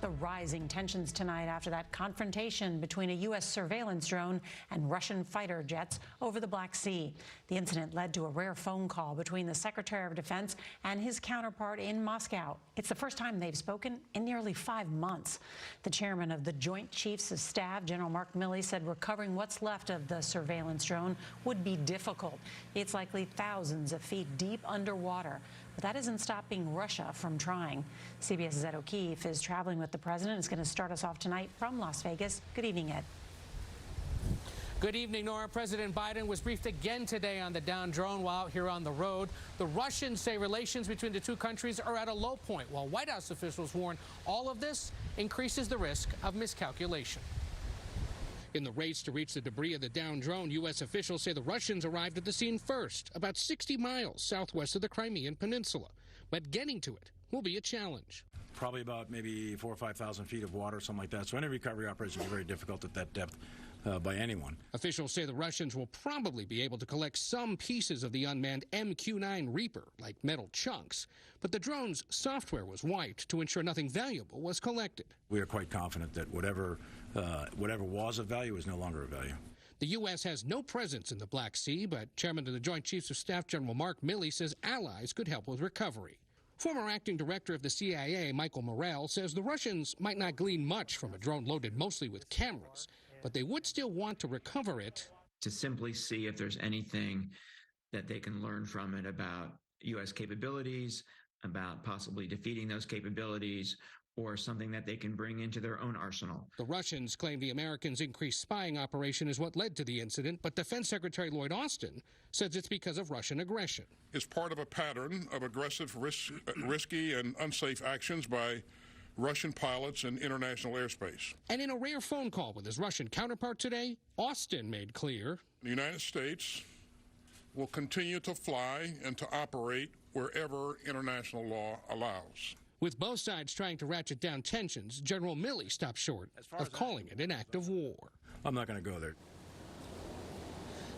The rising tensions tonight after that confrontation between a U.S. surveillance drone and Russian fighter jets over the Black Sea. The incident led to a rare phone call between the Secretary of Defense and his counterpart in Moscow. It's the first time they've spoken in nearly 5 months. The chairman of the Joint Chiefs of Staff, General Mark Milley, said recovering what's left of the surveillance drone would be difficult. It's likely thousands of feet deep underwater. But that isn't stopping Russia from trying. CBS's Ed O'Keefe is traveling with the president. Is going to start us off tonight from Las Vegas. Good evening, Ed. Good evening, Nora. President Biden was briefed again today on the downed drone while out here on the road. The Russians say relations between the two countries are at a low point, while White House officials warn all of this increases the risk of miscalculation. In the race to reach the debris of the downed drone, U.S. officials say the Russians arrived at the scene first, about 60 miles southwest of the Crimean Peninsula. But getting to it will be a challenge. Probably about maybe 4,000 or 5,000 feet of water, something like that. So any recovery operation is very difficult at that depth by anyone. Officials say the Russians will probably be able to collect some pieces of the unmanned MQ-9 Reaper, like metal chunks. But the drone's software was wiped to ensure nothing valuable was collected. We are quite confident that whatever was of value is no longer of value. The U.S. has no presence in the Black Sea, but Chairman of the Joint Chiefs of Staff, General Mark Milley, says allies could help with recovery. Former acting director of the CIA, Michael Morrell, says the Russians might not glean much from a drone loaded mostly with cameras, but they would still want to recover it. To simply see if there's anything that they can learn from it about U.S. capabilities, about possibly defeating those capabilities, or something that they can bring into their own arsenal. The Russians claim the Americans' increased spying operation is what led to the incident, but Defense Secretary Lloyd Austin says it's because of Russian aggression. It's part of a pattern of aggressive, risky, and unsafe actions by Russian pilots in international airspace. And in a rare phone call with his Russian counterpart today, Austin made clear the United States will continue to fly and to operate wherever international law allows. With both sides trying to ratchet down tensions, General Milley stopped short of calling it an act of war. I'm not going to go there.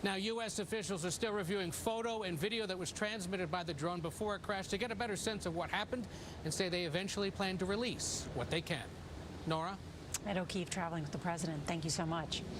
Now, U.S. officials are still reviewing photo and video that was transmitted by the drone before it crashed to get a better sense of what happened and say they eventually plan to release what they can. Nora? Ed O'Keefe traveling with the president. Thank you so much.